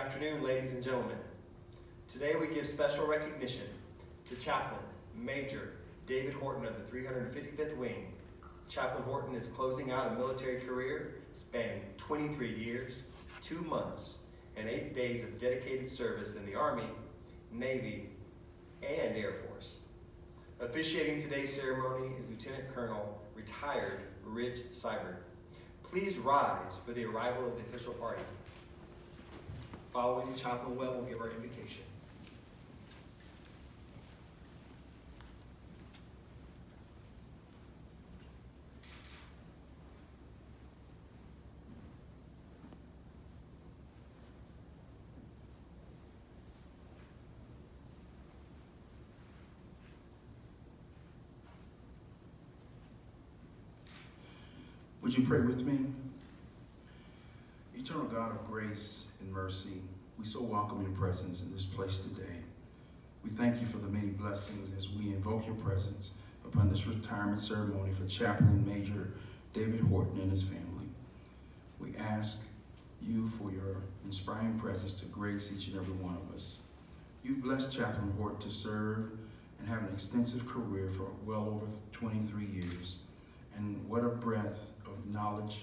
afternoon, ladies and gentlemen. Today we give special recognition to Chaplain Major David Horton of the 355th Wing. Chaplain Horton is closing out a military career spanning 23 years, 2 months, and 8 days of dedicated service in the Army, Navy, and Air Force. Officiating today's ceremony is Lieutenant Colonel retired Rich Seibert. Please rise for the arrival of the official party. Following, Chaplain Webb will give our invocation. Would you pray with me? Eternal God of grace and mercy, we so welcome your presence in this place today. We thank you for the many blessings as we invoke your presence upon this retirement ceremony for Chaplain Major David Horton and his family. We ask you for your inspiring presence to grace each and every one of us. You've blessed Chaplain Horton to serve and have an extensive career for well over 23 years. And what a breadth of knowledge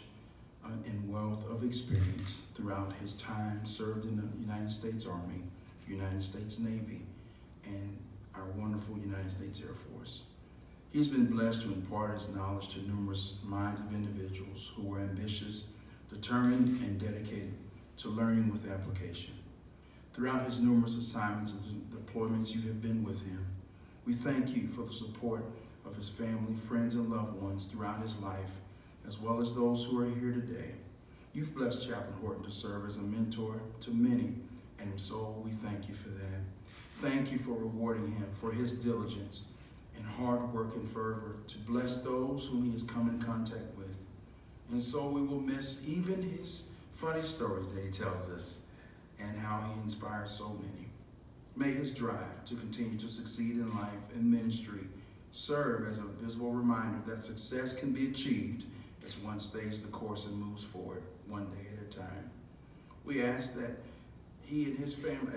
and wealth of experience throughout his time served in the United States Army, United States Navy, and our wonderful United States Air Force. He's been blessed to impart his knowledge to numerous minds of individuals who were ambitious, determined, and dedicated to learning with application. Throughout his numerous assignments and deployments, you have been with him. We thank you for the support of his family, friends, and loved ones throughout his life, as well as those who are here today. You've blessed Chaplain Horton to serve as a mentor to many, and so we thank you for that. Thank you for rewarding him for his diligence and hard work and fervor to bless those whom he has come in contact with. And so we will miss even his funny stories that he tells us and how he inspires so many. May his drive to continue to succeed in life and ministry serve as a visible reminder that success can be achieved as one stays the course and moves forward one day at a time. We ask that he and his family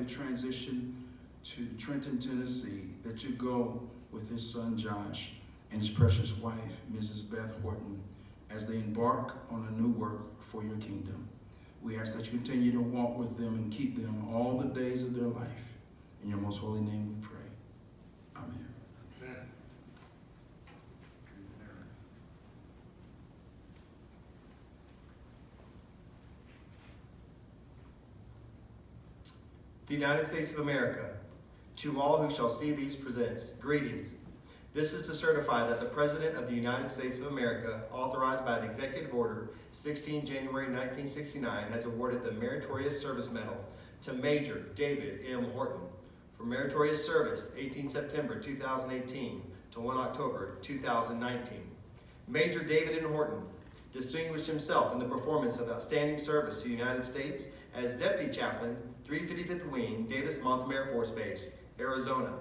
transition to Trenton, Tennessee, that you go with his son Josh and his precious wife, Mrs. Beth Horton, as they embark on a new work for your kingdom. We ask that you continue to walk with them and keep them all the days of their life. In your most holy name we pray. Amen. The United States of America, to all who shall see these presents, greetings. This is to certify that the President of the United States of America, authorized by the Executive Order 16 January 1969, has awarded the Meritorious Service Medal to Major David M. Horton for meritorious service 18 September 2018 to 1 October 2019. Major David M. Horton distinguished himself in the performance of outstanding service to the United States as Deputy Chaplain, 355th Wing, Davis-Monthan Air Force Base, Arizona.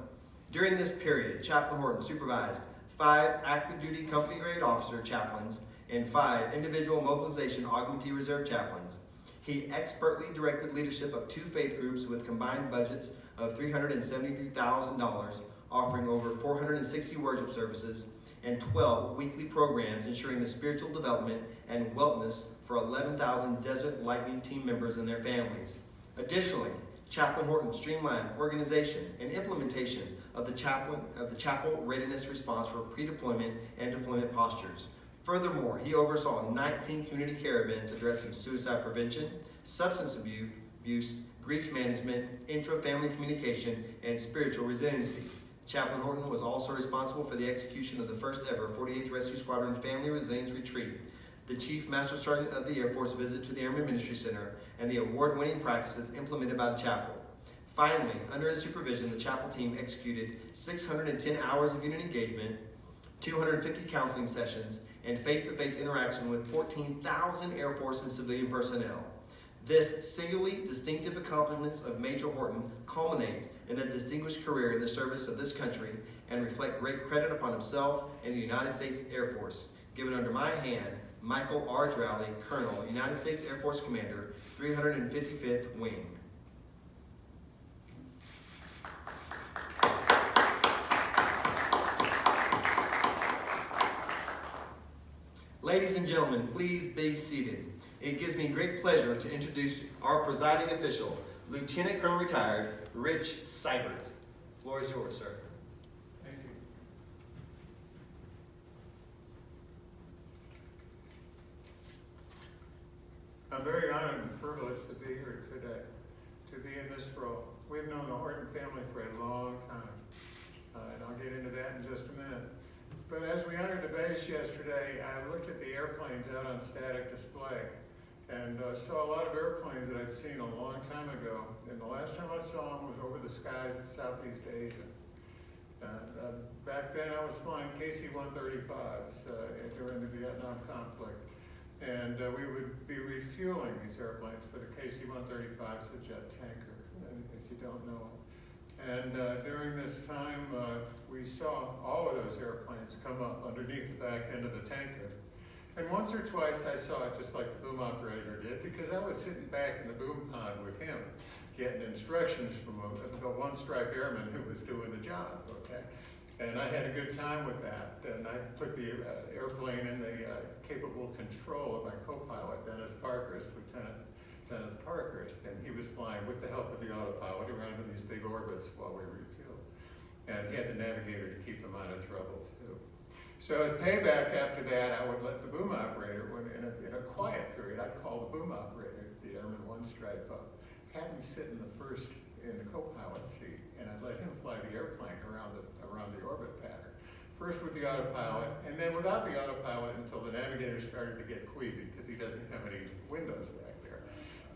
During this period, Chaplain Horton supervised 5 active duty company grade officer chaplains and 5 individual mobilization augmentee reserve chaplains. He expertly directed leadership of 2 faith groups with combined budgets of $373,000, offering over 460 worship services and 12 weekly programs ensuring the spiritual development and wellness for 11,000 Desert Lightning team members and their families. Additionally, Chaplain Horton streamlined organization and implementation of the chapel readiness response for pre-deployment and deployment postures. Furthermore, he oversaw 19 community care events addressing suicide prevention, substance abuse, grief management, intra-family communication, and spiritual resiliency. Chaplain Horton was also responsible for the execution of the first ever 48th Rescue Squadron Family Resilience Retreat, the Chief Master Sergeant of the Air Force visit to the Airman Ministry Center, and the award-winning practices implemented by the chapel. Finally, under his supervision, the chapel team executed 610 hours of unit engagement, 250 counseling sessions, and face-to-face interaction with 14,000 Air Force and civilian personnel. This singularly distinctive accomplishments of Major Horton culminate in a distinguished career in the service of this country and reflect great credit upon himself and the United States Air Force. given under my hand, Michael R. Drowley, Colonel, United States Air Force Commander, 355th Wing. Ladies and gentlemen, please be seated. It gives me great pleasure to introduce our presiding official, Lieutenant Colonel Retired Rich Seibert. The floor is yours, sir. Thank you. I'm very honored and privileged to be here today, to be in this role. We've known the Horton family for a long time, and I'll get into that in just a minute. But as we entered the base yesterday, I looked at the airplanes out on static display and saw a lot of airplanes that I'd seen a long time ago. And the last time I saw them was over the skies of Southeast Asia. Back then I was flying KC-135s during the Vietnam conflict. And we would be refueling these airplanes for the KC-135's a jet tanker, if you don't know it. And during this time, we saw all of those airplanes come up underneath the back end of the tanker. And once or twice I saw it just like the boom operator did, because I was sitting back in the boom pod with him, getting instructions from the one-stripe airman who was doing the job, okay? And I had a good time with that. And I put the airplane in the capable control of my co-pilot, Dennis Parkhurst, Lieutenant Dennis Parkhurst, and he was flying with the help of the autopilot around in these big orbits while we refueled. And he had the navigator to keep him out of trouble too. So as payback after that, I would let the boom operator, when in a quiet period, I'd call the boom operator, the Airman One Stripe up, have him sit in the co-pilot seat, and I'd let him fly the airplane around the orbit pattern. First with the autopilot, and then without the autopilot until the navigator started to get queasy because he doesn't have any windows back there.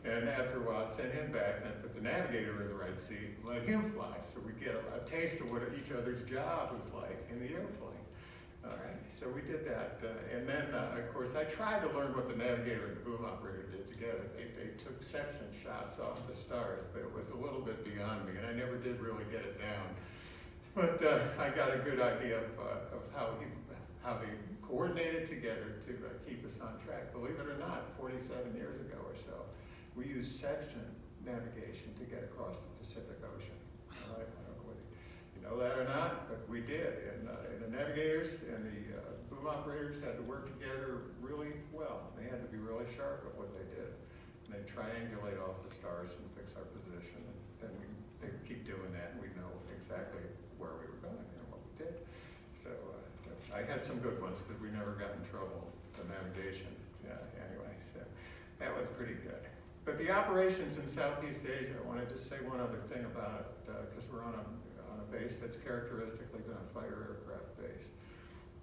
And after a while, I'd send him back and I'd put the navigator in the right seat and let him fly so we get a taste of what each other's job was like in the airplane. All right, so we did that. And then, of course, I tried to learn what the navigator and the boom operator did together. They took sextant shots off the stars, but it was a little bit beyond me, and I never did really get it down. But I got a good idea of how they coordinated together to keep us on track. Believe it or not, 47 years ago or so, we used sextant navigation to get across the Pacific Ocean. All right? I don't know whether you know that or not, but we did. And the navigators and the boom operators had to work together really well. They had to be really sharp at what they did. And they'd triangulate off the stars and fix our position. And then they'd keep doing that, and we'd know exactly where we were going and what we did. So I had some good ones because we never got in trouble with navigation. Yeah, anyway, so that was pretty good. But the operations in Southeast Asia, I wanted to say one other thing about it because we're on a base that's characteristically been a fighter aircraft base.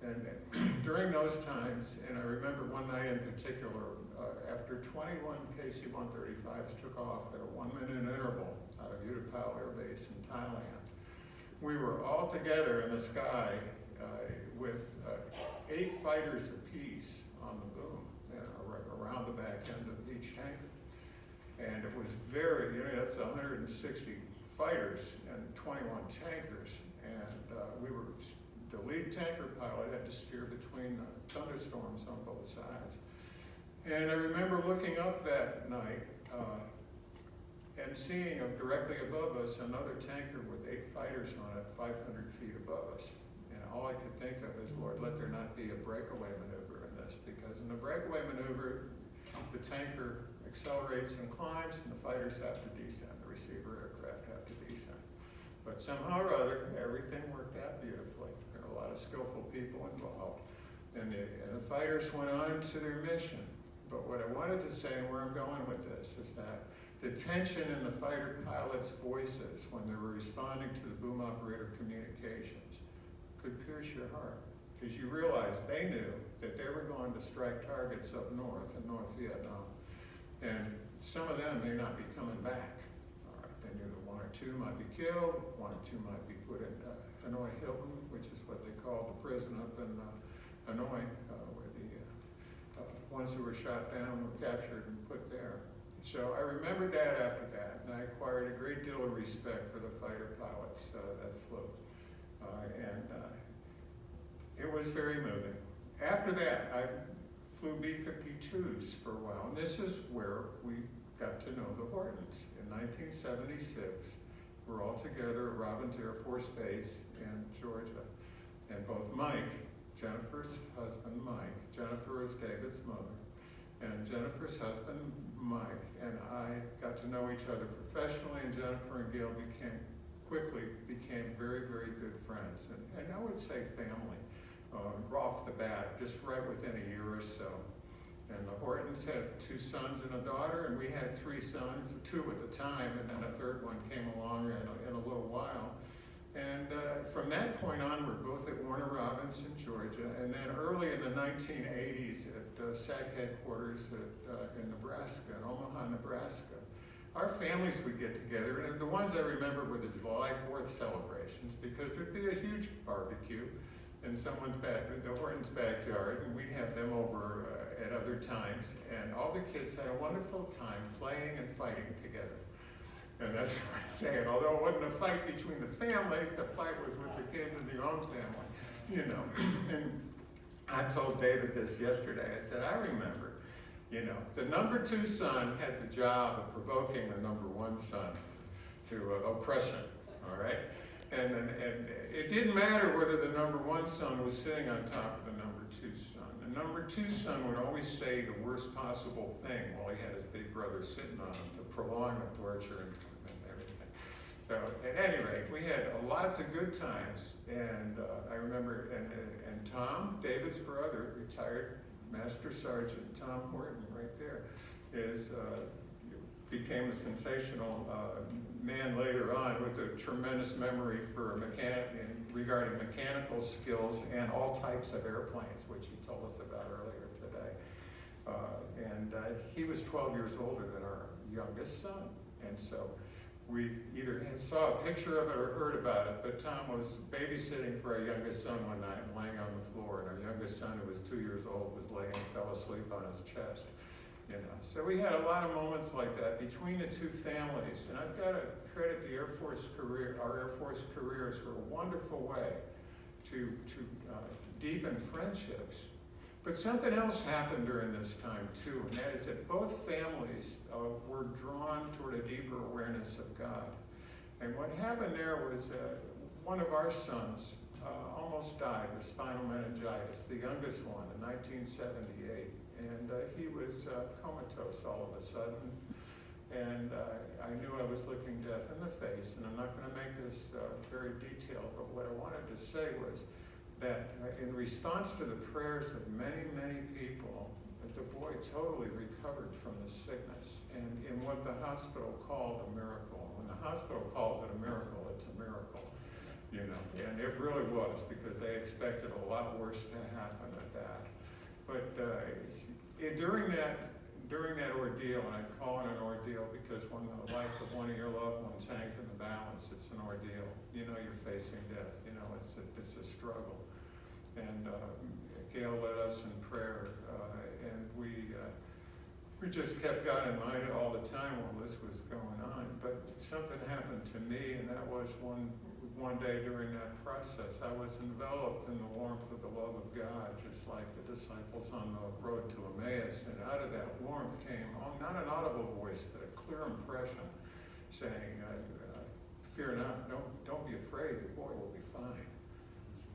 And during those times, and I remember one night in particular, after 21 KC-135s took off at a 1-minute interval out of Utapao Air Base in Thailand, we were all together in the sky with 8 fighters apiece on the boom around the back end of each tanker. And it was very, that's 160 fighters and 21 tankers. And the lead tanker pilot had to steer between thunderstorms on both sides. And I remember looking up that night and seeing directly above us another tanker with 8 fighters on it, 500 feet above us. And all I could think of is, Lord, let there not be a breakaway maneuver in this, because in a breakaway maneuver, the tanker accelerates and climbs, and the fighters have to descend. The receiver aircraft have to descend. But somehow or other, everything worked out beautifully. There were a lot of skillful people involved. And the fighters went on to their mission. But what I wanted to say, and where I'm going with this, is that the tension in the fighter pilots' voices when they were responding to the boom operator communications could pierce your heart. Because you realize they knew that they were going to strike targets up north in North Vietnam. And some of them may not be coming back. All right, they knew that 1 or 2 might be killed, 1 or 2 might be put in Hanoi Hilton, which is what they call the prison up in Hanoi, where the ones who were shot down were captured and put there. So I remembered that after that, and I acquired a great deal of respect for the fighter pilots that flew. And it was very moving. After that, I flew B-52s for a while, and this is where we got to know the Hortons. In 1976, we're all together at Robins Air Force Base in Georgia. And both Mike, Jennifer's husband Mike, Jennifer is David's mother, and Jennifer's husband Mike and I got to know each other professionally, and Jennifer and Gail quickly became very, very good friends. And I would say family. Off the bat, just right within a year or so. And the Hortons had 2 sons and a daughter, and we had 3 sons, 2 at the time, and then a third one came along in a little while. And from that point on, we're both at Warner Robins in Georgia, and then early in the 1980s at SAC headquarters in Nebraska, in Omaha, Nebraska. Our families would get together, and the ones I remember were the July 4th celebrations, because there'd be a huge barbecue in someone's the Hortons' backyard, and we'd have them over at other times, and all the kids had a wonderful time playing and fighting together. And that's what I'm saying. Although it wasn't a fight between the families, the fight was with the kids in the own family, you know. And I told David this yesterday. I said, I remember, you know, the number 2 son had the job of provoking the number 1 son to oppression, all right? And it didn't matter whether the number 1 son was sitting on top of the number 2 son. The number 2 son would always say the worst possible thing while he had his big brother sitting on him to prolong the torture and everything. So at any rate, we had lots of good times. And I remember, and Tom, David's brother, retired Master Sergeant Tom Horton, right there, became a sensational man later on with a tremendous memory for regarding mechanical skills and all types of airplanes, which he told us about earlier today. And he was 12 years older than our youngest son. And so we either saw a picture of it or heard about it, but Tom was babysitting for our youngest son one night and laying on the floor, and our youngest son, who was 2 years old, fell asleep on his chest. You know, so we had a lot of moments like that between the 2 families, and I've got to credit the Air Force career, our Air Force careers, for a wonderful way to deepen friendships. But something else happened during this time too, and that is that both families were drawn toward a deeper awareness of God. And what happened there was one of our sons almost died with spinal meningitis, the youngest one, in 1978. And he was comatose all of a sudden. And I knew I was looking death in the face. And I'm not going to make this very detailed, but what I wanted to say was that in response to the prayers of many, many people, the boy totally recovered from the sickness. And in what the hospital called a miracle. When the hospital calls it a miracle, it's a miracle. You know, and it really was, because they expected a lot worse to happen at that. But during that ordeal, and I call it an ordeal because when the life of one of your loved ones hangs in the balance, it's an ordeal. You know you're facing death. You know it's a struggle. And Gail led us in prayer, and we just kept God in mind all the time while this was going on. But something happened to me, and that was one day during that process. I was enveloped in the warmth of the love of God, just like the disciples on the road to Emmaus. And out of that warmth came, not an audible voice, but a clear impression saying, fear not, don't be afraid, the boy will be fine.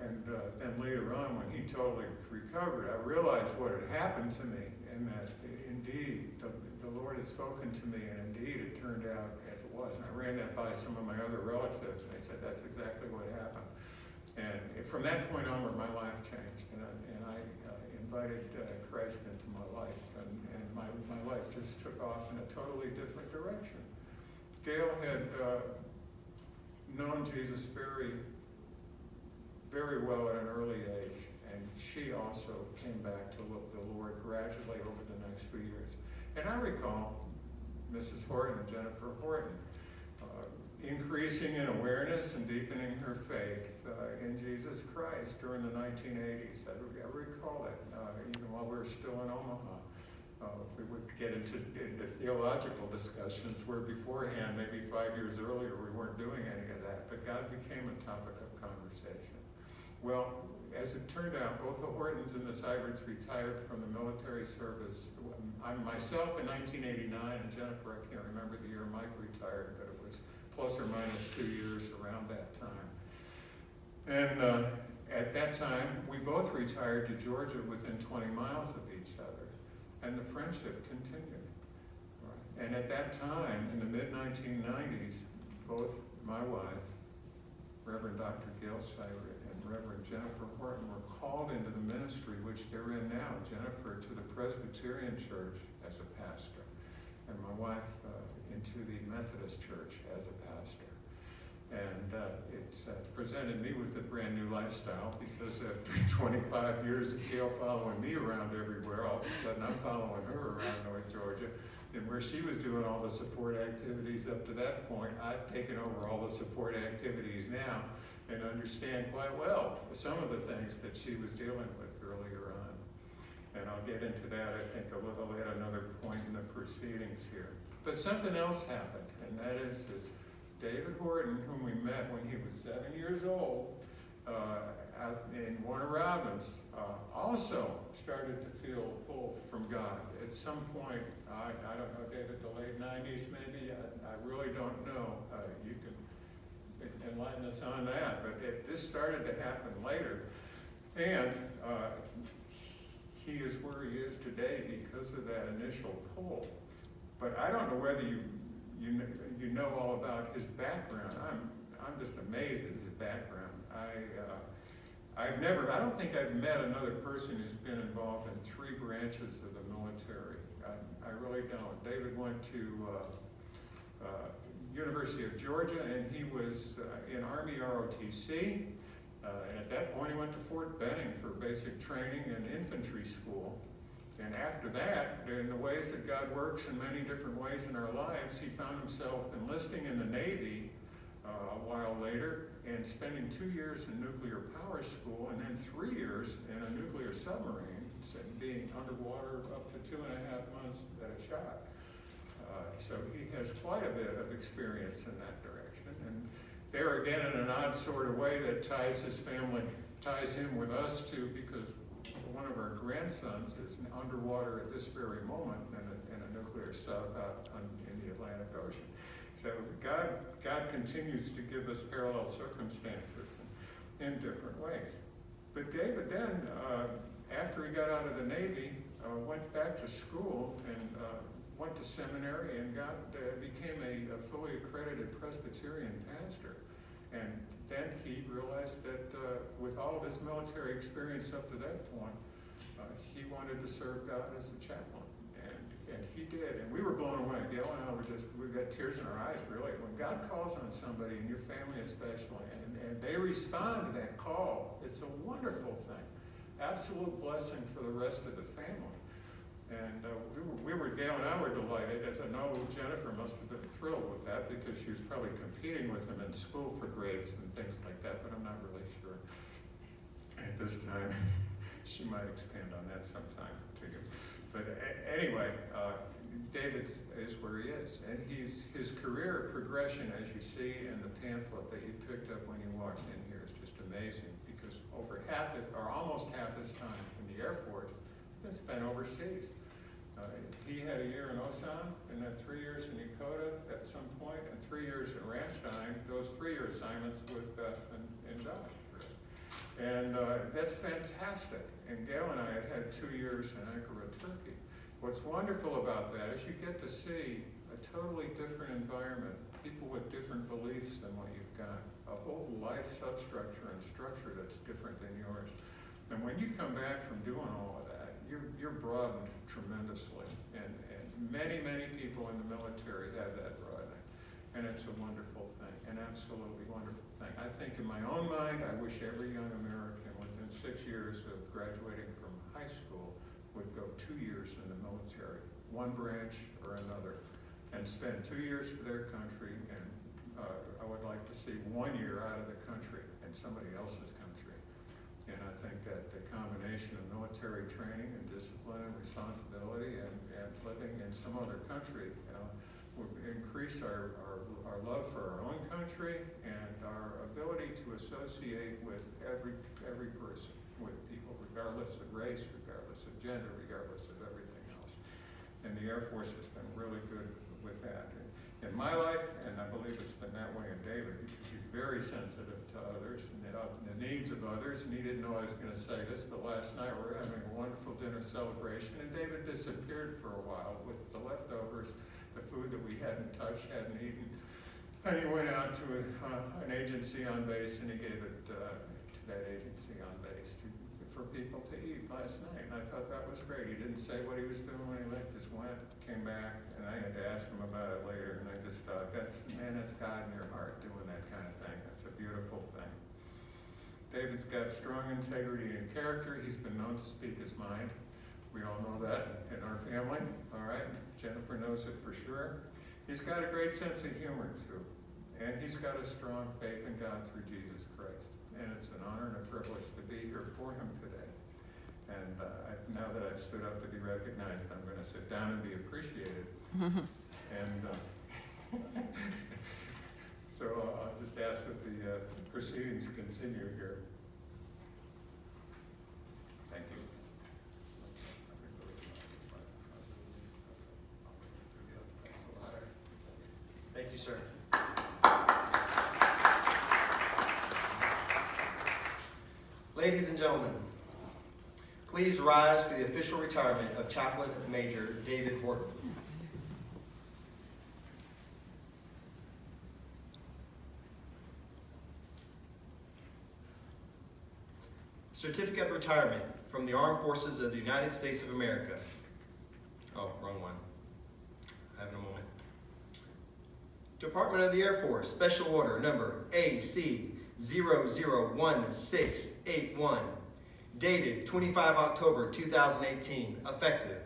And then later on, when he totally recovered, I realized what had happened to me, and that indeed the Lord had spoken to me, and indeed it turned out as it was. And I ran that by some of my other relatives, and they said that's exactly what happened. And from that point onward, my life changed, and I invited Christ into my life, and my life just took off in a totally different direction. Gail had known Jesus very, very well at an early age, and she also came back to the Lord gradually over the next few years. And I recall Mrs. Horton, Jennifer Horton, increasing in awareness and deepening her faith in Jesus Christ during the 1980s. I recall that even while we were still in Omaha. We would get into theological discussions where beforehand, maybe 5 years earlier, we weren't doing any of that, but God became a topic of conversation. Well, as it turned out, both the Hortons and the Syberts retired from the military service. I myself in 1989, and Jennifer, I can't remember the year Mike retired, but it was plus or minus 2 years around that time. And at that time, we both retired to Georgia within 20 miles of each other, and the friendship continued. And at that time, in the mid-1990s, both my wife, Reverend Dr. Gail Sybert, and Reverend Jennifer Horton were called into the ministry, which they're in now. Jennifer to the Presbyterian Church as a pastor, and my wife into the Methodist Church as a pastor. And it's presented me with a brand new lifestyle, because after 25 years of Gail following me around everywhere, all of a sudden I'm following her around North Georgia. And where she was doing all the support activities up to that point, I've taken over all the support activities now and understand quite well some of the things that she was dealing with earlier on. And I'll get into that, I think, a little at another point in the proceedings here. But something else happened, and that is David Horton, whom we met when he was 7 years old, out in Warner Robins, also started to feel a pull from God. At some point, I don't know, David, the late 90s maybe, I really don't know. You can enlighten us on that, but this started to happen later. And he is where he is today because of that initial pull. But I don't know whether you know all about his background. I'm just amazed at his background. I don't think I've met another person who's been involved in 3 branches of the military. I really don't. David went to University of Georgia, and he was in Army ROTC. And at that point, he went to Fort Benning for basic training and infantry school. And after that, in the ways that God works in many different ways in our lives, he found himself enlisting in the Navy a while later and spending 2 years in nuclear power school, and then 3 years in a nuclear submarine, being underwater up to 2.5 months at a shot. So he has quite a bit of experience in that direction. And there again, in an odd sort of way that ties his family, ties him with us too, because one of our grandsons is underwater at this very moment in a nuclear sub out in the Atlantic Ocean. So God continues to give us parallel circumstances in different ways. But David then, after he got out of the Navy, went back to school and went to seminary and became a fully accredited Presbyterian pastor. And then he realized that with all of his military experience up to that point, he wanted to serve God as a chaplain. And he did. And we were blown away. Gail and I we got tears in our eyes, really. When God calls on somebody, and your family especially, and they respond to that call, it's a wonderful thing. Absolute blessing for the rest of the family. And Gail and I were delighted, as I know Jennifer must have been thrilled with that, because she was probably competing with him in school for grades and things like that, but I'm not really sure at this time. She might expand on that sometime to you. But anyway, David is where he is, and his career progression, as you see in the pamphlet that you picked up when you walked in here, is just amazing, because almost half his time in the Air Force is spent overseas. He had a year in Osan, and then 3 years in Dakota at some point, and 3 years in Ramstein. Those 3-year assignments with Beth and Josh. And that's fantastic. And Gail and I had 2 years in Ankara, Turkey. What's wonderful about that is you get to see a totally different environment, people with different beliefs than what you've got, a whole life substructure and structure that's different than yours. And when you come back from doing all of that, you're broadened tremendously. And many, many people in the military have that broadening. And it's a wonderful thing, an absolutely wonderful thing. I think in my own mind, I wish every young American within 6 years of graduating from high school would go 2 years in the military, one branch or another, and spend 2 years for their country. And I would like to see 1 year out of the country in somebody else's country. And I think that the combination of military training and discipline and responsibility and living in some other country, would increase our love for our own country and our ability to associate with every person, with people regardless of race, regardless of gender, regardless of everything else. And the Air Force has been really good with that. In my life, and I believe it's been that way in David, because he's very sensitive to others and the needs of others, and he didn't know I was going to say this, but last night we were having a wonderful dinner celebration, and David disappeared for a while with the leftovers, the food that we hadn't touched, hadn't eaten, and he went out to an agency on base, and he gave it to that agency on base for people to eat last night, and I thought that was great. He didn't say what he was doing when he left, just went, came back, and I had to ask him about it later, and I just thought, that's God in your heart doing that kind of thing. That's a beautiful thing. David's got strong integrity and character. He's been known to speak his mind. We all know that in our family, all right? Jennifer knows it for sure. He's got a great sense of humor, too, and he's got a strong faith in God through Jesus Christ, and it's an honor and a privilege to be here for him today. And now that I've stood up to be recognized, I'm going to sit down and be appreciated. And so I'll just ask that the proceedings continue here. Thank you. Thank you, sir. Ladies and gentlemen, please rise for the official retirement of Chaplain Major David Horton. Certificate of Retirement from the Armed Forces of the United States of America. Oh, wrong one. Having a moment. Department of the Air Force, Special Order Number AC 001681, dated 25 October 2018, effective.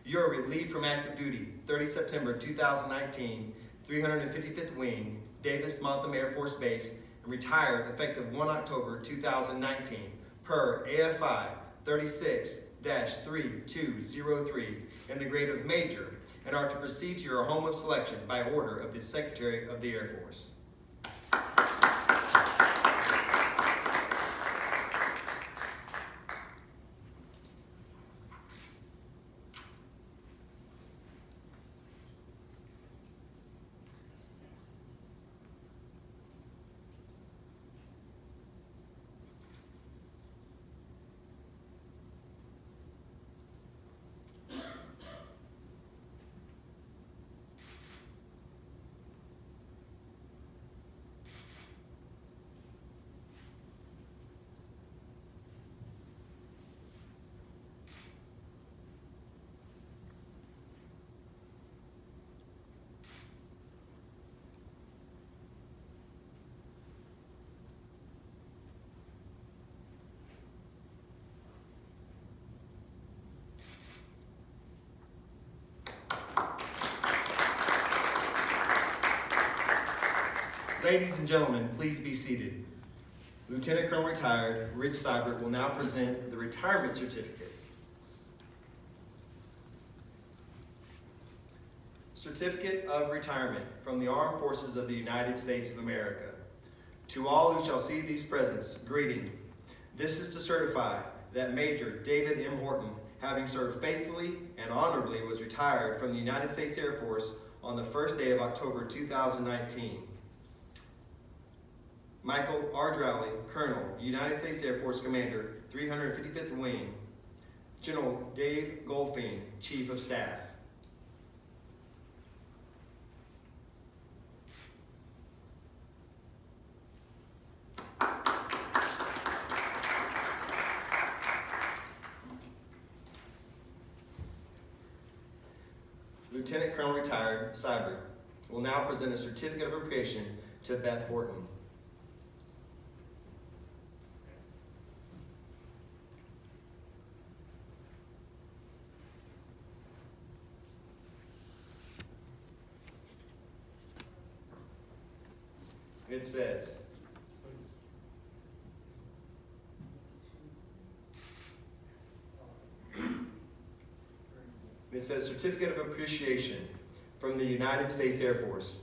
You are relieved from active duty 30 September 2019, 355th Wing, Davis-Monthan Air Force Base, and retired effective 1 October 2019, per AFI 36-3203 in the grade of Major, and are to proceed to your home of selection by order of the Secretary of the Air Force. Ladies and gentlemen, please be seated. Lieutenant Colonel Retired Rich Seibert will now present the retirement certificate. Certificate of Retirement from the Armed Forces of the United States of America. To all who shall see these presents, greeting. This is to certify that Major David M. Horton, having served faithfully and honorably, was retired from the United States Air Force on the first day of October 2019. Michael R. Drowley, Colonel, United States Air Force Commander, 355th Wing. General Dave Goldfein, Chief of Staff. Lieutenant Colonel Retired Seibert will now present a certificate of appreciation to Beth Horton. It says, Certificate of Appreciation from the United States Air Force.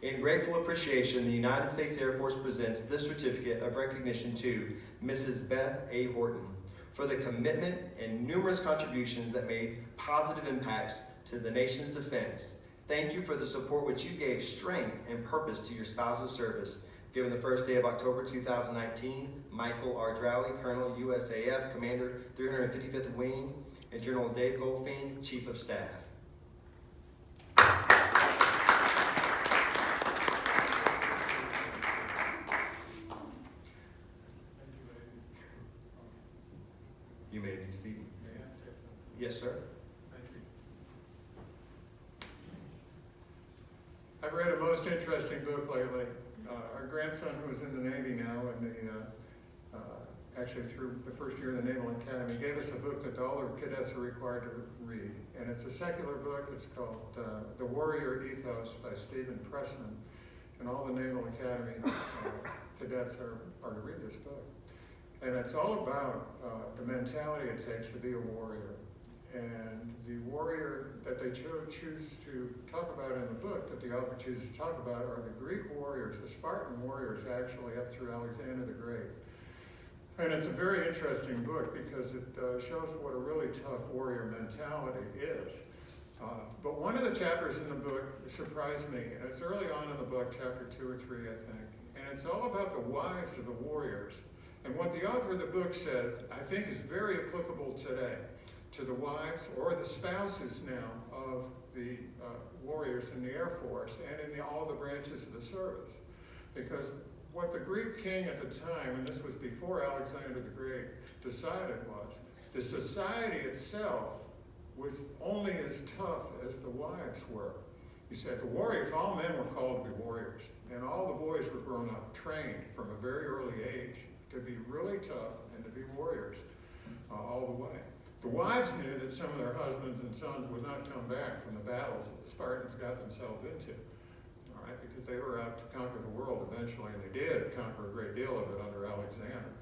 In grateful appreciation, the United States Air Force presents this certificate of recognition to Mrs. Beth A. Horton for the commitment and numerous contributions that made positive impacts to the nation's defense. Thank you for the support which you gave strength and purpose to your spouse's service. Given the first day of October 2019, Michael R. Drowley, Colonel USAF, Commander 355th Wing, and General Dave Goldfein, Chief of Staff. You may be seated. Yes, sir. Thank you. I've read a most interesting book lately. Our grandson, who is in the Navy now, and actually through the first year of the Naval Academy, gave us a book that all the cadets are required to read. And it's a secular book. It's called The Warrior Ethos by Stephen Pressman. And all the Naval Academy cadets are to read this book. And it's all about the mentality it takes to be a warrior. And the warrior that they choose to talk about in the book, that the author chooses to talk about, are the Greek warriors, the Spartan warriors, actually, up through Alexander the Great. And it's a very interesting book because it shows what a really tough warrior mentality is. But one of the chapters in the book surprised me, and it's early on in the book, chapter 2 or 3, I think. And it's all about the wives of the warriors. And what the author of the book says, I think, is very applicable today to the wives or the spouses now of the warriors in the Air Force and in all the branches of the service. Because what the Greek king at the time, and this was before Alexander the Great, decided was the society itself was only as tough as the wives were. He said the warriors, all men were called to be warriors, and all the boys were grown up, trained from a very early age to be really tough and to be warriors all the way. The wives knew that some of their husbands and sons would not come back from the battles that the Spartans got themselves into, all right, because they were out to conquer the world eventually, and they did conquer a great deal of it under Alexander.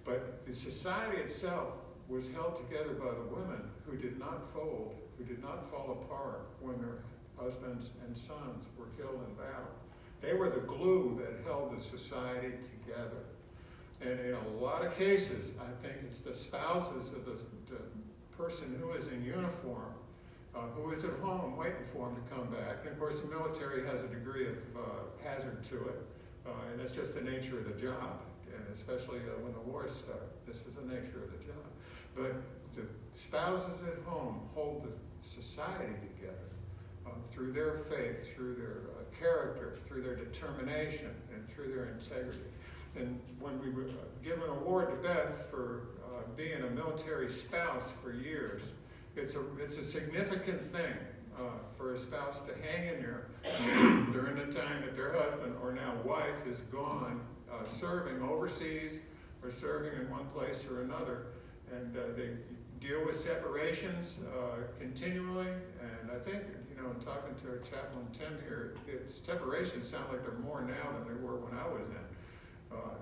But the society itself was held together by the women who did not fold, who did not fall apart when their husbands and sons were killed in battle. They were the glue that held the society together. And in a lot of cases, I think it's the spouses of the person who is in uniform, who is at home waiting for him to come back. And of course, the military has a degree of hazard to it, and it's just the nature of the job. And especially when the wars start, this is the nature of the job. But the spouses at home hold the society together through their faith, through their character, through their determination, and through their integrity. And when we were given an award to Beth for being a military spouse for years, it's a significant thing for a spouse to hang in there during the time that their husband or now wife is gone serving overseas or serving in one place or another. And they deal with separations continually. And I think, in talking to our chaplain Tim here, separations sound like they're more now than they were when I was in.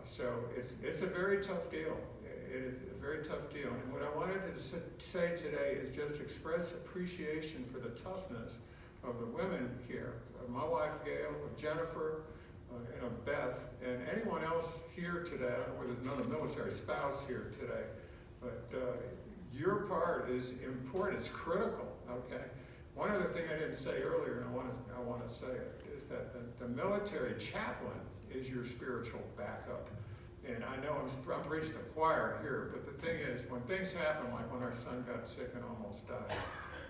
So it's a very tough deal. It is a very tough deal. And what I wanted to say today is just express appreciation for the toughness of the women here. My wife Gail, of Jennifer, and of Beth, and anyone else here today. I don't know whether there's another military spouse here today, but your part is important. It's critical. Okay. One other thing I didn't say earlier, and I want to say it, is that the military chaplain is your spiritual backup. And I know I'm preaching to the choir here, but the thing is, when things happen, like when our son got sick and almost died,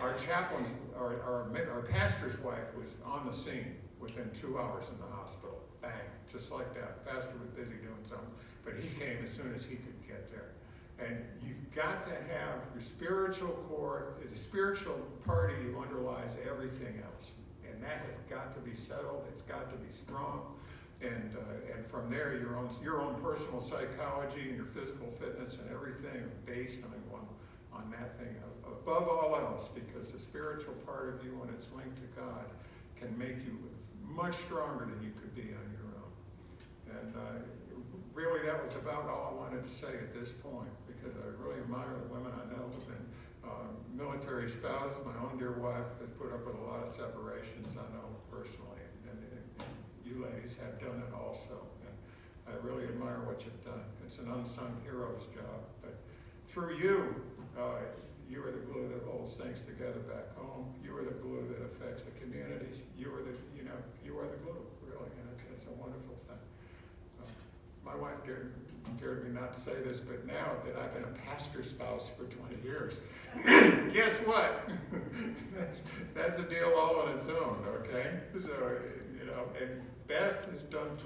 our chaplains, our pastor's wife was on the scene within 2 hours in the hospital. Bang, just like that. Pastor was busy doing something, but he came as soon as he could get there. And you've got to have your spiritual core, the spiritual part of you underlies everything else. And that has got to be settled, it's got to be strong. And from there, your own personal psychology and your physical fitness and everything are based on that thing above all else, because the spiritual part of you, when it's linked to God, can make you much stronger than you could be on your own. And really, that was about all I wanted to say at this point, because I really admire the women I know who've been military spouse, my own dear wife, has put up with a lot of separations, I know personally, and you ladies have done it also. And I really admire what you've done. It's an unsung hero's job, but through you, you are the glue that holds things together back home. You are the glue that affects the communities. You are the glue, really, and it's a wonderful thing. My wife dared me not to say this, but now that I've been a pastor spouse for 20 years, guess what? that's a deal all on its own, okay? So, and Beth has done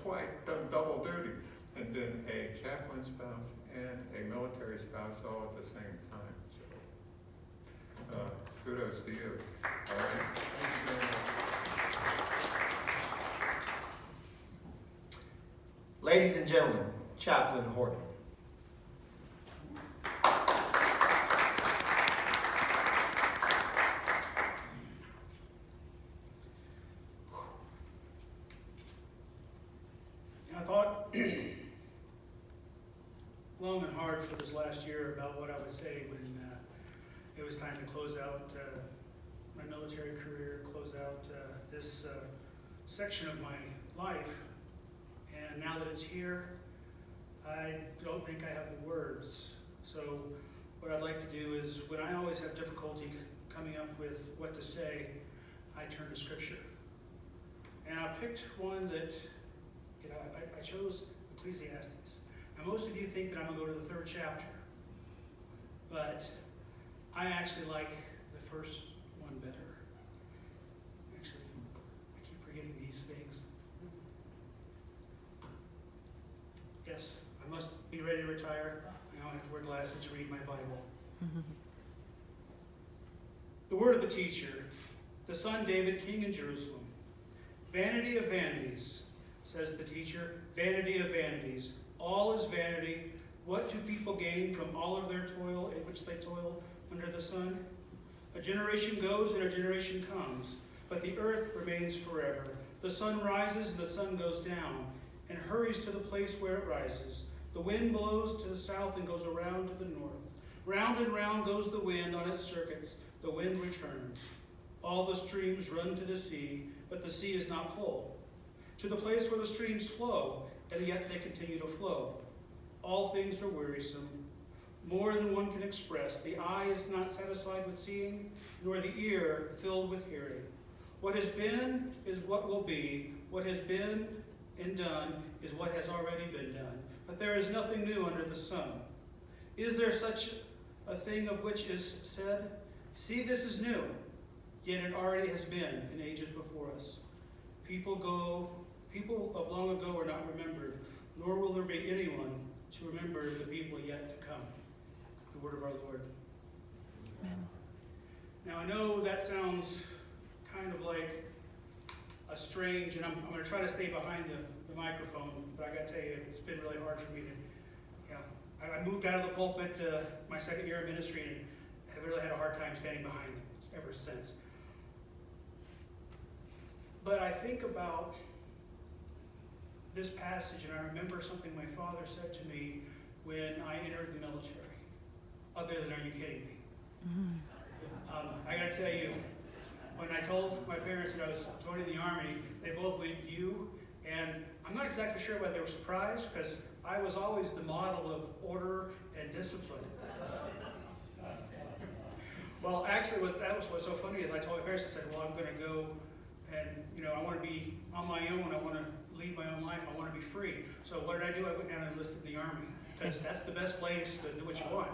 double duty, and been a chaplain spouse and a military spouse all at the same time. So, kudos to you. All right. Thank you very much. Ladies and gentlemen, Chaplain Horton. I thought long and hard for this last year about what I would say when it was time to close out my military career, close out this section of my life. And now that it's here, I don't think I have the words. So what I'd like to do is, when I always have difficulty coming up with what to say, I turn to Scripture. And I picked one that, I chose Ecclesiastes. Now most of you think that I'm going to go to the 3rd chapter, but I actually like the first one better. Actually, I keep forgetting these things. Yes, I must be ready to retire. I don't have to wear glasses to read my Bible. The word of the teacher, the son David, king in Jerusalem. Vanity of vanities, says the teacher, vanity of vanities. All is vanity. What do people gain from all of their toil in which they toil under the sun? A generation goes and a generation comes, but the earth remains forever. The sun rises and the sun goes down, and hurries to the place where it rises. The wind blows to the south and goes around to the north. Round and round goes the wind on its circuits. The wind returns. All the streams run to the sea, but the sea is not full. To the place where the streams flow, and yet they continue to flow. All things are wearisome, more than one can express. The eye is not satisfied with seeing, nor the ear filled with hearing. What has been is what will be. What has been and done is what has already been done. But there is nothing new under the sun. Is there such a thing of which is said, see, this is new, yet it already has been in ages before us. People of long ago are not remembered, nor will there be anyone to remember the people yet to come. The word of our Lord. Amen. Now I know that sounds kind of like a strange, and I'm going to try to stay behind the microphone, but I got to tell you, it's been really hard for me to, I moved out of the pulpit my 2nd year of ministry, and have really had a hard time standing behind them ever since. But I think about this passage, and I remember something my father said to me when I entered the military, other than, are you kidding me? I got to tell you, when I told my parents that I was joining the Army, they both went, you, and I'm not exactly sure why they were surprised, because I was always the model of order and discipline. Well, actually, what's so funny is I told my parents, I said, well, I'm going to go, and I want to be on my own. I want to lead my own life. I want to be free. So what did I do? I went down and enlisted in the Army, because that's the best place to do what you want.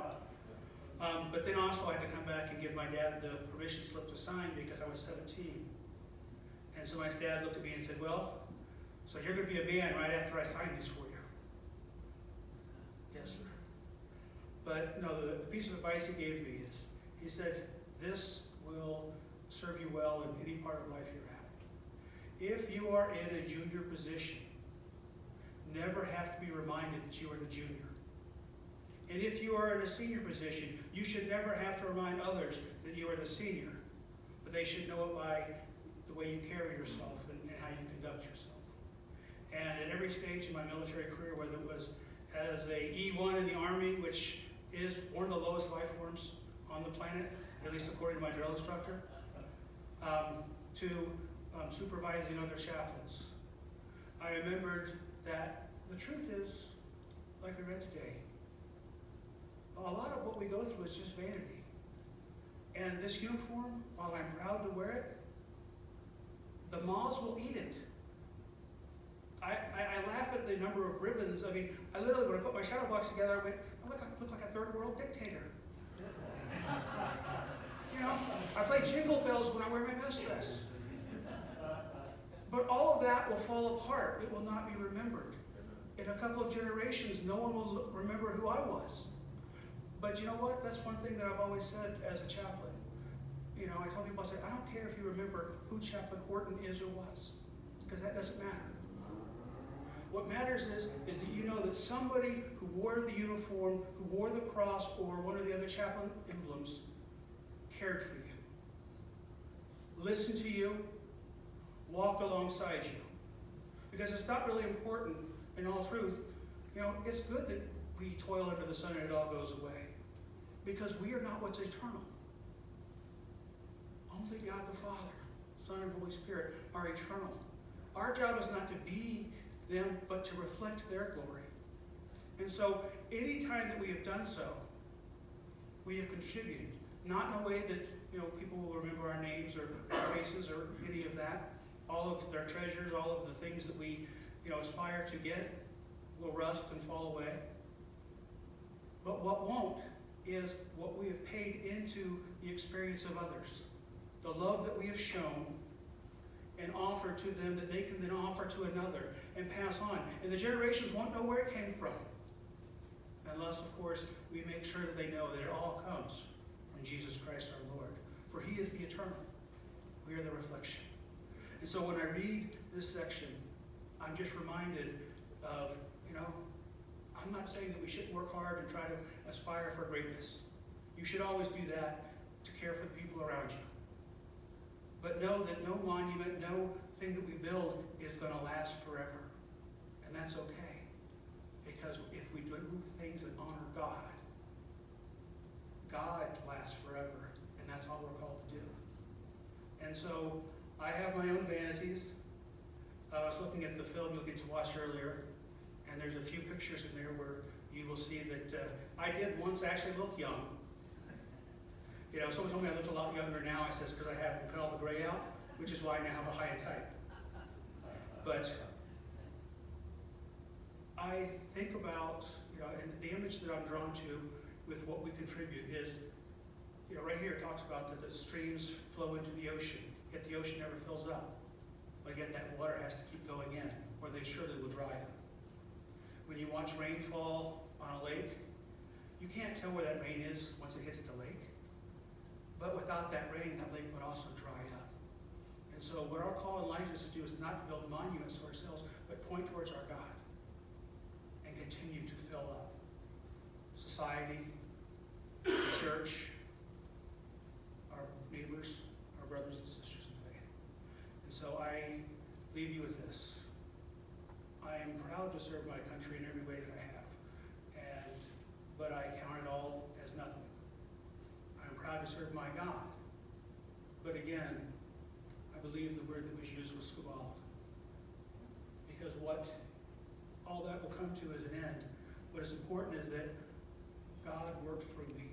But then also I had to come back and give my dad the permission slip to sign because I was 17. And so my dad looked at me and said, well, so you're going to be a man right after I sign this for you. Yes, sir. But no, the piece of advice he gave me is, he said, this will serve you well in any part of life you're at. If you are in a junior position, never have to be reminded that you are the junior. And if you are in a senior position, you should never have to remind others that you are the senior. But they should know it by the way you carry yourself and how you conduct yourself. And at every stage in my military career, whether it was as a E1 in the Army, which is one of the lowest life forms on the planet, at least according to my drill instructor, to supervising other chaplains. I remembered that the truth is, like we read today, a lot of what we go through is just vanity. And this uniform, while I'm proud to wear it, the moths will eat it. I laugh at the number of ribbons. I mean, I literally, when I put my shadow box together, I went, I look like a third world dictator. You know, I play jingle bells when I wear my best dress. But all of that will fall apart. It will not be remembered. In a couple of generations, no one will remember who I was. But you know what? That's one thing that I've always said as a chaplain. You know, I tell people, I say, I don't care if you remember who Chaplain Horton is or was, because that doesn't matter. What matters is that you know that somebody who wore the uniform, who wore the cross, or one of the other chaplain emblems, cared for you, listened to you, walked alongside you. Because it's not really important, in all truth, you know, it's good that we toil under the sun and it all goes away. Because we are not what's eternal. Only God the Father, Son, and Holy Spirit are eternal. Our job is not to be them, but to reflect their glory. And so, any time that we have done so, we have contributed. Not in a way that, you know, people will remember our names or our faces or any of that. All of their treasures, all of the things that we, you know, aspire to get will rust and fall away. But what won't is what we have paid into the experience of others. The love that we have shown and offered to them that they can then offer to another and pass on. And the generations won't know where it came from. Unless, of course, we make sure that they know that it all comes from Jesus Christ our Lord. For he is the eternal. We are the reflection. And so when I read this section, I'm just reminded of, you know, I'm not saying that we shouldn't work hard and try to aspire for greatness. You should always do that to care for the people around you. But know that no monument, no thing that we build is going to last forever. And that's okay. Because if we do things that honor God, God lasts forever. And that's all we're called to do. And so I have my own vanities. I was looking at the film you'll get to watch earlier. And there's a few pictures in there where you will see that I did once actually look young. You know, someone told me I look a lot younger now. I says, because I haven't cut all the gray out, which is why I now have a high and tight. But I think about, you know, and the image that I'm drawn to with what we contribute is, you know, right here it talks about that the streams flow into the ocean, yet the ocean never fills up. But yet that water has to keep going in, or they surely will dry up. When you watch rain fall on a lake, you can't tell where that rain is once it hits the lake. But without that rain, that lake would also dry up. And so what our call in life is to do is not to build monuments to ourselves, but point towards our God and continue to fill up society, the church, our neighbors, our brothers and sisters in faith. And so I leave you with this. I am proud to serve my country in every way that I have, but I count it all as nothing. I'm proud to serve my God, but again, I believe the word that was used was skubal, because what all that will come to is an end. What is important is that God worked through me,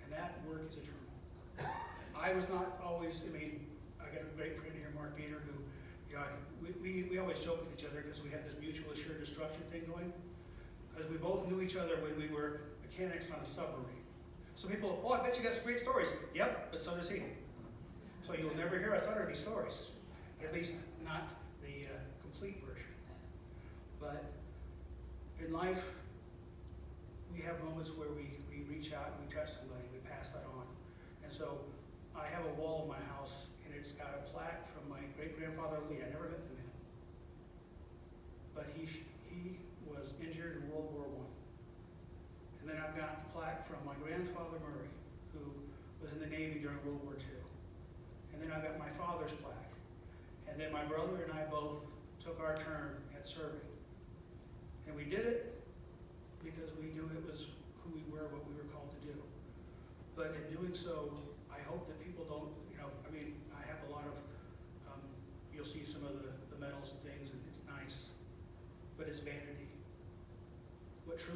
and that work is eternal. I was not always, I got a great friend here, Mark Dieter, who, you know, we always joke with each other because we have this mutual assured destruction thing going. Because we both knew each other when we were mechanics on a submarine. So people, oh, I bet you got some great stories. Yep, but so does he. So you'll never hear us utter these stories. At least not the complete version. But in life, we have moments where we reach out and we touch somebody, we pass that on. And so I have a wall in my house, and it's got a plaque from my great-grandfather Lee. I never met the man. But he was injured in World War I. And then I've got the plaque from my grandfather Murray, who was in the Navy during World War II. And then I've got my father's plaque. And then my brother and I both took our turn at serving. And we did it because we knew it was who we were, what we were called to do. But in doing so,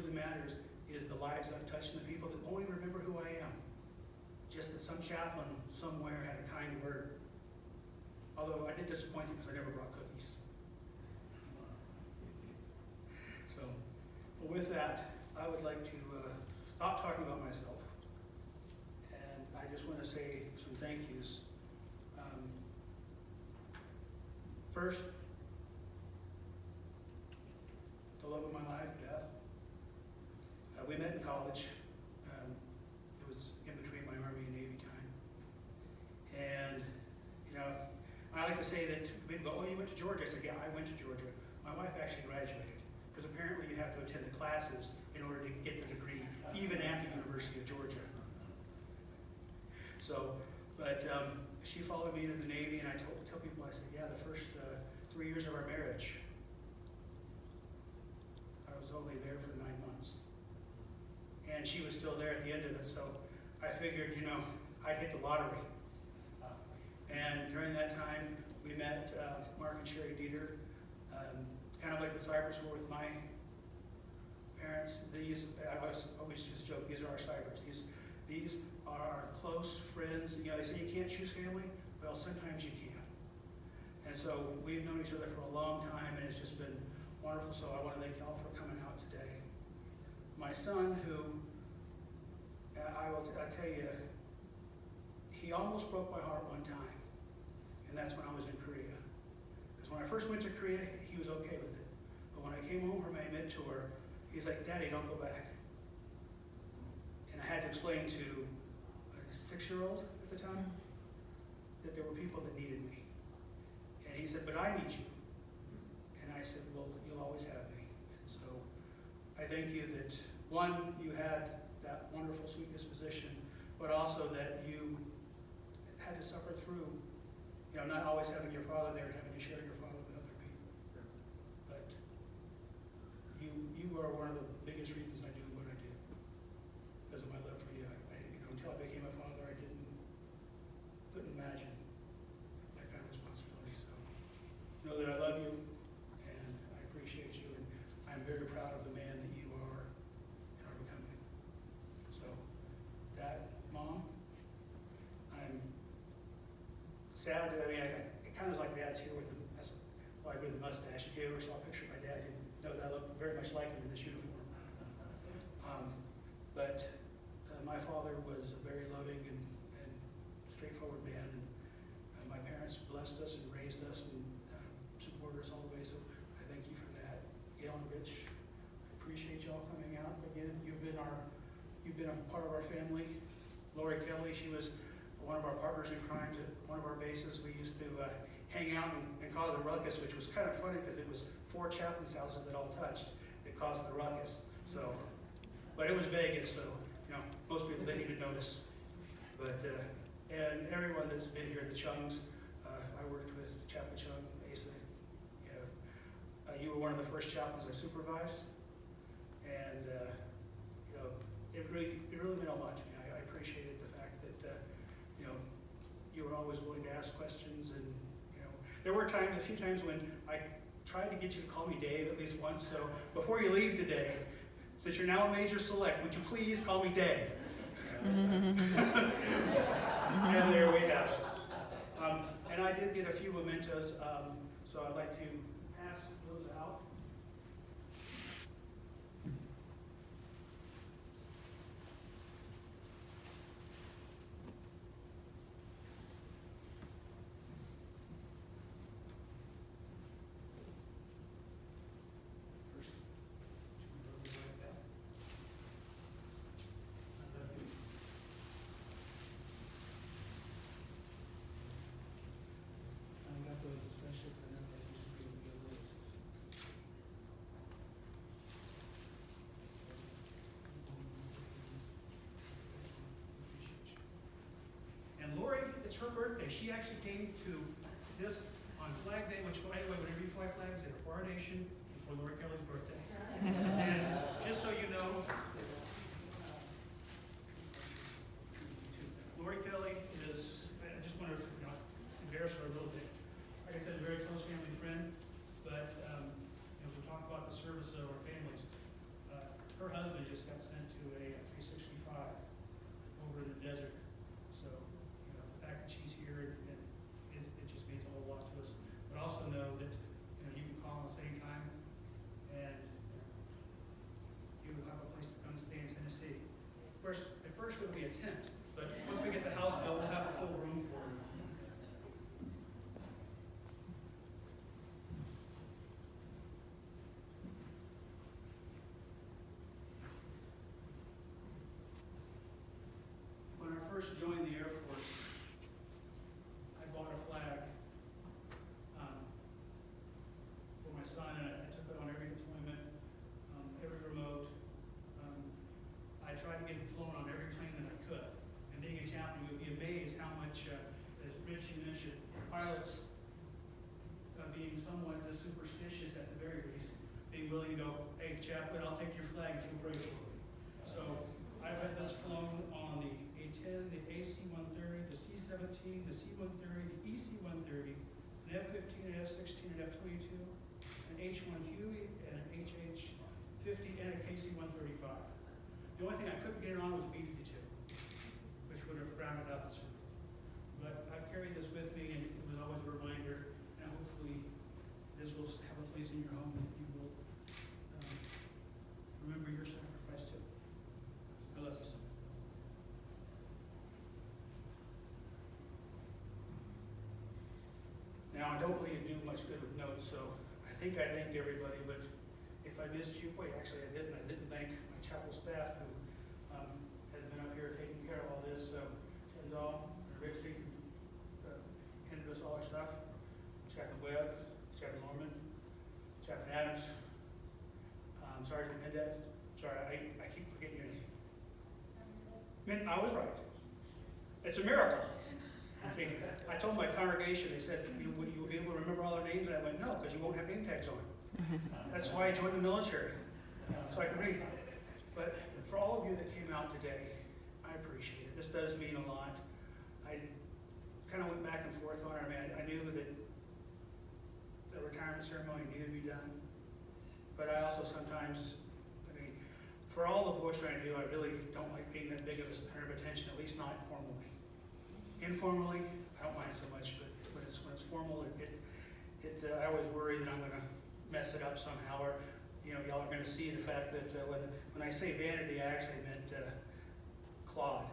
really matters is the lives I've touched and the people that won't even remember who I am. Just that some chaplain somewhere had a kind word. Although I did disappoint them because I never brought cookies. So, but with that, I would like to stop talking about myself. And I just want to say some thank yous. First, the love of my life, Beth. We met in college. It was in between my Army and Navy time. And, you know, I like to say that people go, oh, you went to Georgia? I said, yeah, I went to Georgia. My wife actually graduated, because apparently you have to attend the classes in order to get the degree, even at the University of Georgia. So, but she followed me into the Navy, and I tell people, I said, yeah, the first 3 years of our marriage, I was only there for 9 months. And she was still there at the end of it, so I figured, you know, I'd hit the lottery. And during that time, we met Mark and Sherry Dieter, kind of like the Cybers were with my parents. I always just joke, these are our Cybers. These are our close friends. You know, they say you can't choose family. Well, sometimes you can. And so we've known each other for a long time, and it's just been wonderful. So I want to thank y'all for coming out today. My son, who, I tell you, he almost broke my heart one time, and that's when I was in Korea. Because when I first went to Korea, he was okay with it. But when I came home for my mid-tour, he's like, Daddy, don't go back. And I had to explain to a 6-year-old at the time that there were people that needed me. And he said, but I need you. And I said, well, you'll always have me. And so I thank you that, one, you had that wonderful sweet disposition, but also that you had to suffer through, you know, not always having your father there and having to share your father with other people. But you are one of the biggest reasons I do what I do, because of my love for you. You know, until I became a father, I couldn't imagine that kind of responsibility. So know that I love you, and I appreciate you, and I'm very proud of the man that you are and are becoming. So, Dad, Mom, I'm sad. I mean, it kind of is like Dad's here with that's why I wear the mustache. If you ever saw a picture of my dad, you know that I look very much like him in this uniform. But my father was a very loving and straightforward man, and my parents blessed us and raised us and supported us all the way. So I thank you for that. Gail and Rich, I appreciate y'all coming out again. You've been a part of our family. Lori Kelly, she was one of our partners in crime at one of our bases. We used to hang out and call it the ruckus, which was kind of funny because it was 4 chaplains' houses that all touched that caused the ruckus. So, but it was Vegas, so you know most people didn't even notice. But and everyone that's been here, the Chungs, I worked with Chaplain Chung, Asa. You know, you were one of the first chaplains I supervised, and you know it really meant a lot to me. I appreciated the fact that you know you were always willing to ask questions, and you know there were a few times when I tried to get you to call me Dave at least once. So before you leave today, since you're now a Major Select, would you please call me Dave? And there we have it. And I did get a few mementos, so I'd like to pass those out. First, like that. I love you. I got those, especially for them that used to be able to get roses. And Lori, it's her birthday. She actually came to this on Flag Day, which, by the way, whenever you fly flags, they're for our nation and for Lori Kelly's birthday. And just so you know, Lori Kelly is, I just want to embarrass her a little bit. Like I said, a very close family friend, but you know, we talk about the service of our families. Her husband be a tent. But once we get the house built, we'll have a full room for him. When I first joined the Air Force, I bought a flag for my son, and I took it on every deployment, every remote. I tried to get it flown on every plane that I could. And being a chaplain, you would be amazed how much, as Rich, you mentioned, pilots being somewhat superstitious at the very least, being willing to go, hey, chaplain, I'll take your flag if you pray for me. So I've had this flown on the A-10, the AC-130, the C-17, the C-130, the EC-130, an F-15, an F-16, an F-22, an H-1 Huey, and an HH-50, and a KC-135. The only thing I couldn't get it on was a B-52, which would have rounded out the circle. But I've carried this with me, and it was always a reminder, and hopefully this will have a place in your home, and you will remember your sacrifice too. I love you so much. Now, I don't really do much good with notes, so I think I thanked everybody, but if I missed you, wait, actually I didn't. I didn't thank my chapel staff who has been up here taking care of all this. Ted Dahl, Rixie, handed us all our stuff. Chaplain Webb, Chaplain Norman, Chaplain Adams, Sergeant Mendez. Sorry, I keep forgetting your name. I was right. It's a miracle. See, I told my congregation, they said, you will be able to remember all their names? And I went, no, because you won't have name tags on. That's why I joined the military, so I can read. But for all of you that came out today, I appreciate it. This does mean a lot. I kind of went back and forth on it. I mean, I knew that the retirement ceremony needed to be done. But I also sometimes, for all the bush I do, I really don't like being that big of a center of attention, at least not formally. Informally, I don't mind so much, but when it's formal, I always worry that I'm going to mess it up somehow, or y'all are going to see the fact that when I say vanity, I actually meant Claude,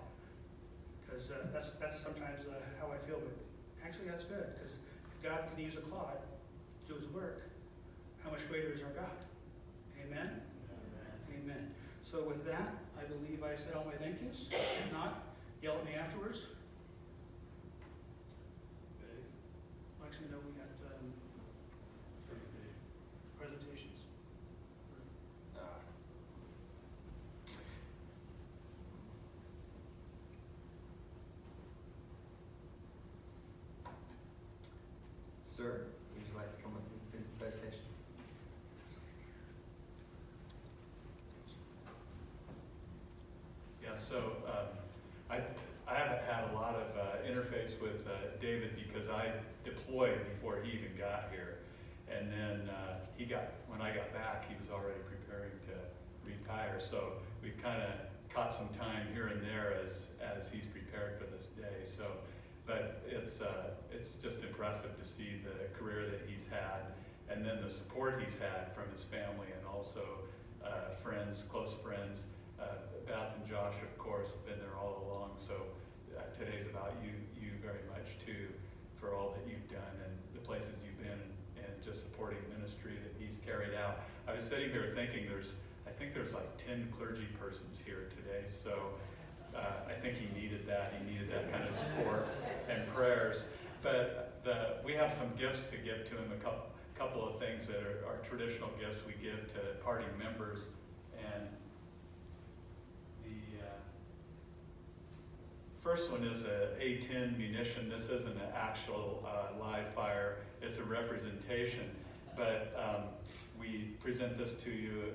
because that's sometimes how I feel. But actually, that's good, because if God can use a Claude to do His work, how much greater is our God? Amen. Amen. Amen. So with that, I believe I said all my thank yous. If not, yell at me afterwards. Actually, no, we got presentations. Sir, would you like to come up with the presentation? Yeah, so I haven't had a lot of interface with David because I deployed before he even got here. And then when I got back, he was already preparing to retire. So we've kind of caught some time here and there as he's prepared for this day. So, but it's just impressive to see the career that he's had, and then the support he's had from his family and also friends, close friends. Beth and Josh, of course, have been there all along. So today's about you very much too, for all that you've done and the places you've been and just supporting ministry that he's carried out. I was sitting here thinking I think there's like 10 clergy persons here today. So I think he needed that. He needed that kind of support and prayers. But we have some gifts to give to him, a couple of things that are traditional gifts we give to party members. And first one is a A-10 munition. This isn't an actual live fire, it's a representation. But we present this to you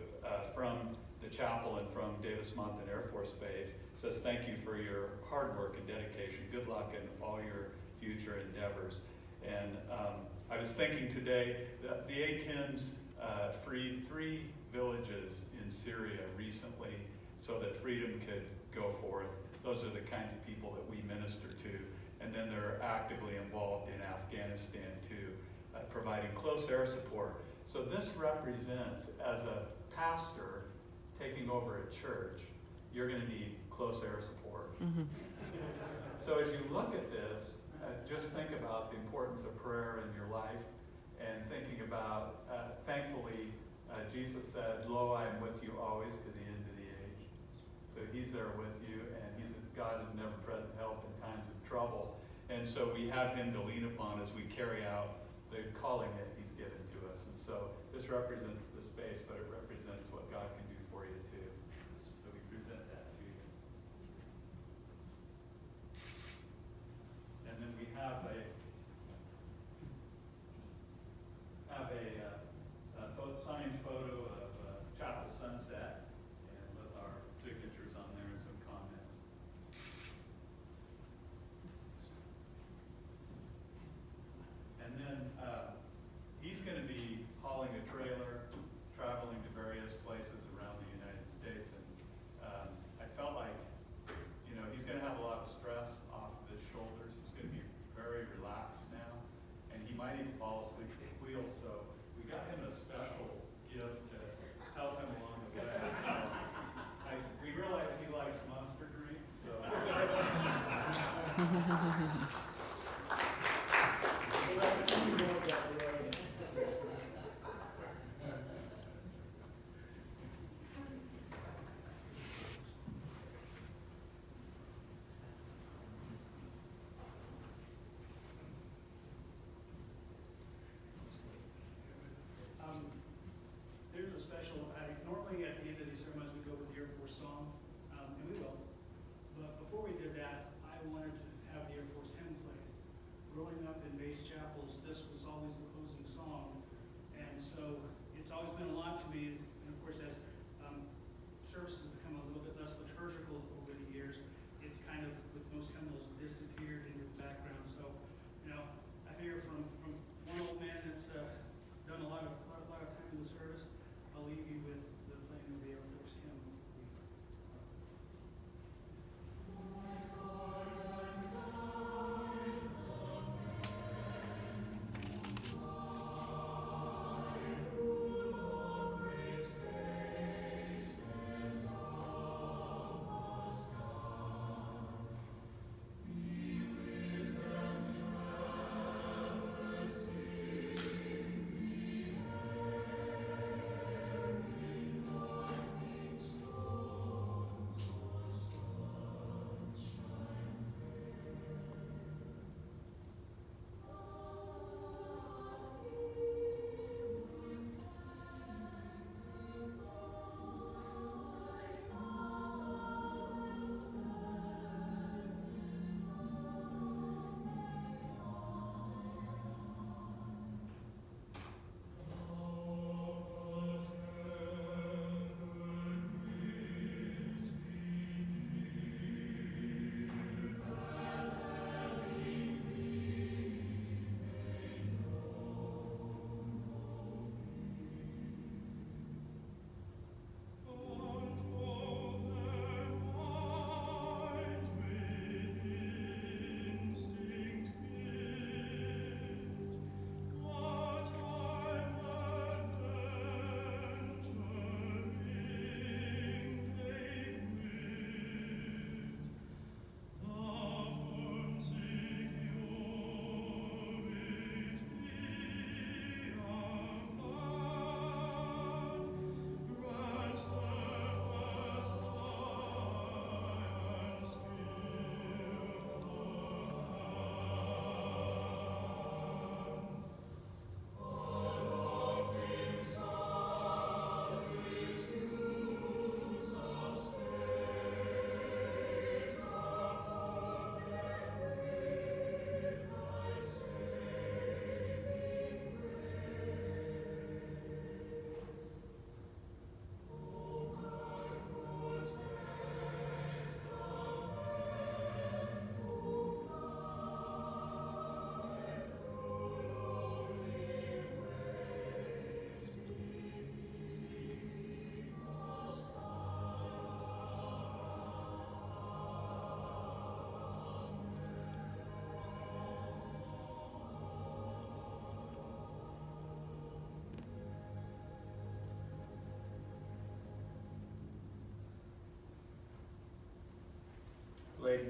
from the chapel and from Davis-Monthan Air Force Base. It says, thank you for your hard work and dedication. Good luck in all your future endeavors. And I was thinking today that the A-10s freed 3 villages in Syria recently so that freedom could go forth. Those are the kinds of people that we minister to. And then they're actively involved in Afghanistan too, providing close air support. So this represents, as a pastor taking over a church, you're going to need close air support. So as you look at this, just think about the importance of prayer in your life, and thinking about, thankfully, Jesus said, "Lo, I am with you always to the end of the age." So he's there with you, and God is an ever-present help in times of trouble. And so we have him to lean upon as we carry out the calling that he's given to us. And so this represents the space, but it represents what God can do for you too. So we present that to you. And then we have a signed photo of Chapel Sunset, and with our signatures on there and some comments. And then he's going to be hauling a trailer, traveling to various places around the United States, and I felt like, he's going to have a lot of stress off of his shoulders. He's going to be very relaxed now, and he might even fall asleep at the wheel. So we got him a special gift to help him along the way. We realize he likes Monster drink, so. There's a special, normally at the end of these ceremonies, we go with the Air Force song, and we will. But before we did that, I wanted to have the Air Force hymn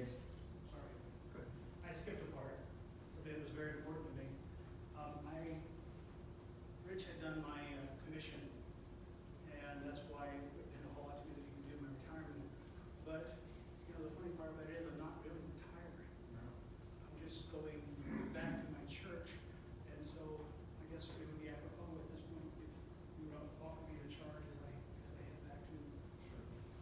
Ladies? Sorry. I skipped a part that was very important to me. Rich had done my commission, and that's why it didn't a whole lot to me that he could do my retirement. But, you know, the funny part about it is I'm not really retiring. I'm just going back to my church. And so I guess it would be apropos at this point if you would offer me the charge as I head back to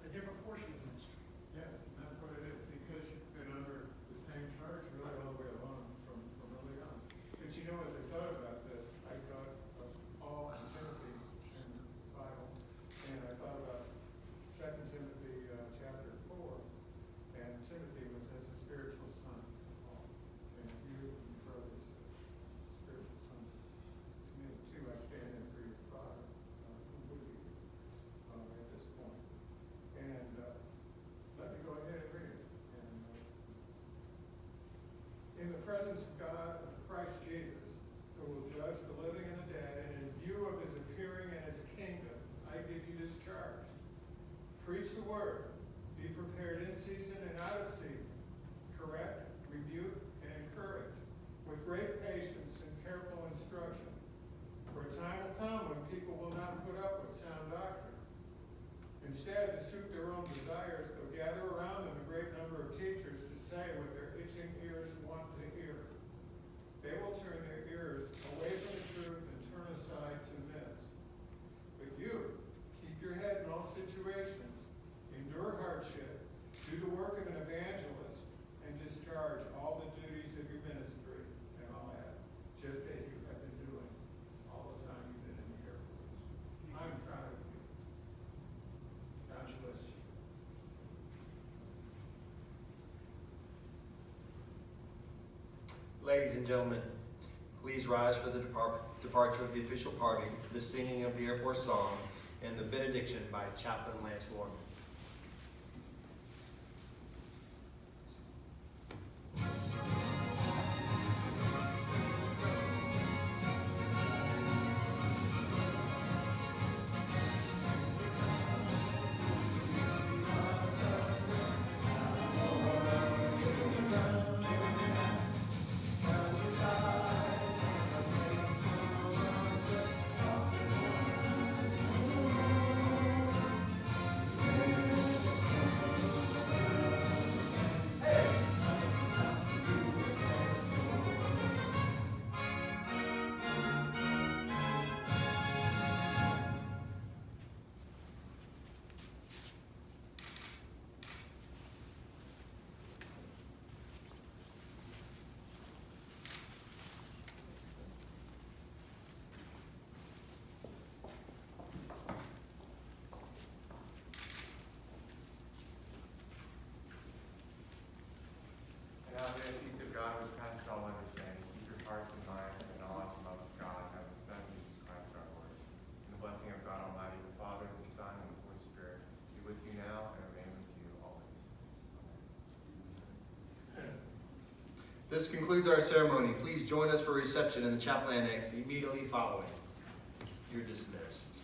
a different portion of ministry. Yes, and that's what it is, because you've been under the same charge really all the way along from early on. But you know, as I thought about this, I thought of Paul and Timothy in the Bible, and I thought about 2 Timothy chapter 4, and Timothy was as a spiritual son to Paul, and you and your brothers spiritual sons to me too. I stand in for your father, who would be at this point. And let me go ahead and read it. And, in the presence of God, of Christ Jesus, who will judge the living and the dead, and in view of his appearing and his kingdom, I give you this charge. Preach the word. Be prepared in season and out of season. Correct, rebuke, and encourage with great patience and careful instruction. For a time will come when people will not put up with sound doctrine. Instead, to suit their own desires, they'll gather around them a great number of teachers to say what their itching ears want to hear. They will turn their ears away from the truth and turn aside to myths. But you, keep your head in all situations, endure hardship, do the work of an evangelist, and discharge all the duties of your ministry, and I'll add, just as you have been doing all the time you've been in the Air Force. I'm proud of you. God bless you. Ladies and gentlemen, please rise for the departure of the official party, the singing of the Air Force song, and the benediction by Chaplain Lance Lorman. Now may the peace of God which passes all understanding, keep your hearts and minds in the knowledge and love of God and of His Son, Jesus Christ our Lord. And the blessing of God Almighty, the Father, the Son, and the Holy Spirit be with you now and remain with you always. Amen. This concludes our ceremony. Please join us for reception in the chapel annex immediately following. You're dismissed.